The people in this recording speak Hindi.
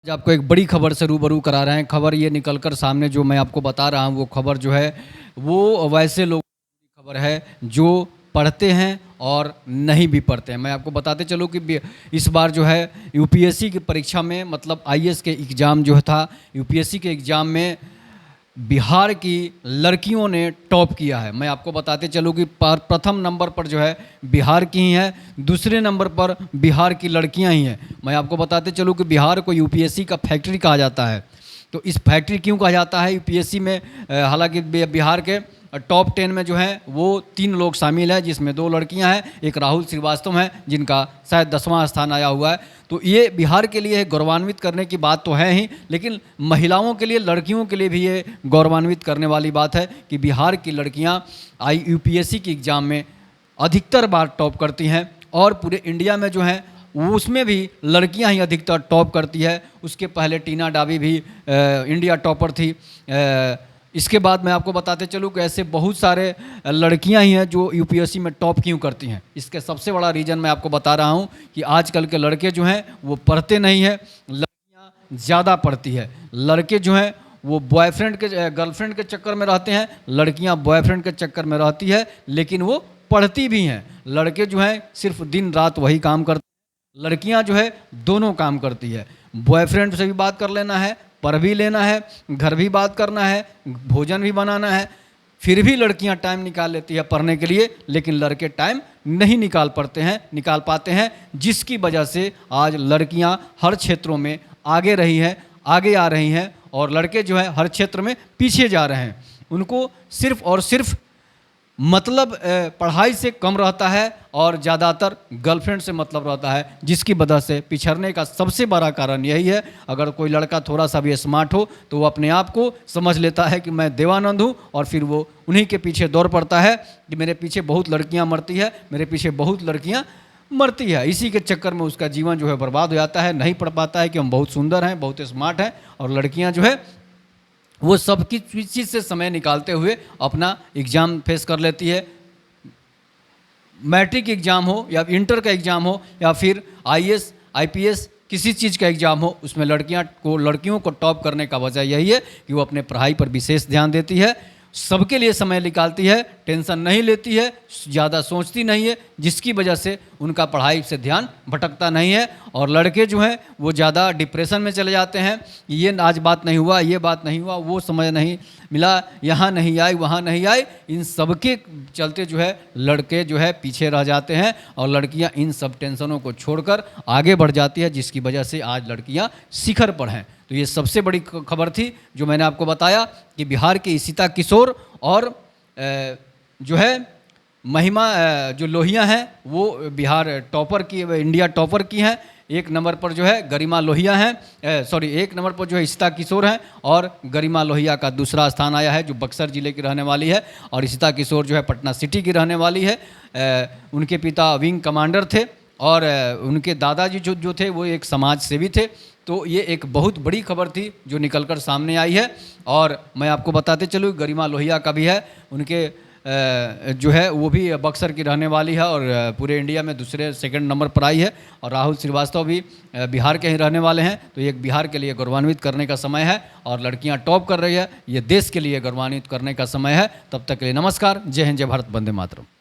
आज आपको एक बड़ी खबर से रूबरू करा रहे हैं। खबर ये निकल कर सामने जो मैं आपको बता रहा हूँ वो खबर जो है वो वैसे लोगों की खबर है जो पढ़ते हैं और नहीं भी पढ़ते हैं। मैं आपको बताते चलूँ कि इस बार जो है यूपीएससी की परीक्षा में मतलब आईएएस के एग्ज़ाम जो था, यूपीएससी के एग्ज़ाम में बिहार की लड़कियों ने टॉप किया है। मैं आपको बताते चलूँ कि प्रथम नंबर पर जो है बिहार की ही है, दूसरे नंबर पर बिहार की लड़कियां ही हैं। मैं आपको बताते चलूँ कि बिहार को यूपीएससी का फैक्ट्री कहा जाता है। तो इस फैक्ट्री क्यों कहा जाता है यूपीएससी में? हालांकि बिहार के टॉप 10 में जो है वो 3 लोग शामिल हैं, जिसमें 2 लड़कियां हैं, एक राहुल श्रीवास्तव हैं जिनका शायद 10वां स्थान आया हुआ है। तो ये बिहार के लिए गौरवान्वित करने की बात तो है ही, लेकिन महिलाओं के लिए, लड़कियों के लिए भी ये गौरवान्वित करने वाली बात है कि बिहार की लड़कियां यूपीएससी की एग्ज़ाम में अधिकतर बार टॉप करती हैं और पूरे इंडिया में जो है उसमें भी लड़कियां ही अधिकतर टॉप करती है। उसके पहले टीना डाबी भी इंडिया टॉपर थी। इसके बाद मैं आपको बताते चलूँ कि ऐसे बहुत सारे लड़कियां ही हैं जो यूपीएससी में टॉप क्यों करती हैं। इसके सबसे बड़ा रीज़न मैं आपको बता रहा हूं कि आजकल के लड़के जो हैं वो पढ़ते नहीं हैं, लड़कियां ज़्यादा पढ़ती है। लड़के जो हैं वो बॉयफ्रेंड के गर्लफ्रेंड के चक्कर में रहते हैं, लड़कियां बॉयफ्रेंड के चक्कर में रहती है, लेकिन वो पढ़ती भी हैं। लड़के जो हैं सिर्फ दिन रात वही काम करते हैं, लड़कियां जो है दोनों काम करती है। बॉयफ्रेंड से भी बात कर लेना है, पढ़ भी लेना है, घर भी बात करना है, भोजन भी बनाना है, फिर भी लड़कियां टाइम निकाल लेती है पढ़ने के लिए, लेकिन लड़के टाइम नहीं निकाल पाते हैं, जिसकी वजह से आज लड़कियां हर क्षेत्रों में आगे रही हैं, आगे आ रही हैं और लड़के जो है हर क्षेत्र में पीछे जा रहे हैं। उनको सिर्फ और सिर्फ मतलब पढ़ाई से कम रहता है और ज़्यादातर गर्लफ्रेंड से मतलब रहता है, जिसकी वजह से पिछड़ने का सबसे बड़ा कारण यही है। अगर कोई लड़का थोड़ा सा भी स्मार्ट हो तो वो अपने आप को समझ लेता है कि मैं देवानंद हूँ और फिर वो उन्हीं के पीछे दौड़ पड़ता है कि मेरे पीछे बहुत लड़कियाँ मरती है, मेरे पीछे बहुत लड़कियाँ मरती है। इसी के चक्कर में उसका जीवन जो है बर्बाद हो जाता है, नहीं पढ़ पाता है कि हम बहुत सुंदर हैं, बहुत स्मार्ट हैं, और लड़कियाँ जो है वो सबकी चीज़ से समय निकालते हुए अपना एग्ज़ाम फेस कर लेती है। मैट्रिक एग्ज़ाम हो या इंटर का एग्ज़ाम हो या फिर आईएएस आईपीएस किसी चीज़ का एग्ज़ाम हो, उसमें लड़कियों को टॉप करने का वजह यही है कि वो अपने पढ़ाई पर विशेष ध्यान देती है, सबके लिए समय निकालती है, टेंशन नहीं लेती है, ज़्यादा सोचती नहीं है, जिसकी वजह से उनका पढ़ाई से ध्यान भटकता नहीं है। और लड़के जो हैं वो ज़्यादा डिप्रेशन में चले जाते हैं, ये आज बात नहीं हुआ, ये बात नहीं हुआ, वो समझ नहीं मिला, यहाँ नहीं आई, वहाँ नहीं आई, इन सब के चलते जो है लड़के जो है पीछे रह जाते हैं और लड़कियाँ इन सब टेंशनों को छोड़कर आगे बढ़ जाती है, जिसकी वजह से आज लड़कियाँ शिखर पर हैं। तो ये सबसे बड़ी खबर थी जो मैंने आपको बताया कि बिहार के इशिता किशोर और जो है महिमा जो लोहिया हैं वो बिहार टॉपर की, इंडिया टॉपर की हैं। 1 नंबर पर जो है गरिमा लोहिया हैं, 1 नंबर पर जो है इशिता किशोर हैं और गरिमा लोहिया का दूसरा स्थान आया है, जो बक्सर ज़िले की रहने वाली है, और इशिता किशोर जो है पटना सिटी की रहने वाली है। उनके पिता विंग कमांडर थे और उनके दादाजी जो थे वो एक समाज सेवी थे। तो ये एक बहुत बड़ी खबर थी जो निकलकर सामने आई है। और मैं आपको बताते चलूँ गरिमा लोहिया का भी है, उनके जो है वो भी बक्सर की रहने वाली है और पूरे इंडिया में सेकंड नंबर पर आई है। और राहुल श्रीवास्तव भी बिहार के ही रहने वाले हैं। तो ये बिहार के लिए गौरवान्वित करने का समय है और लड़कियां टॉप कर रही है, ये देश के लिए गौरवान्वित करने का समय है। तब तक के लिए नमस्कार, जय हिंद, जय भारत, वंदे मातरम।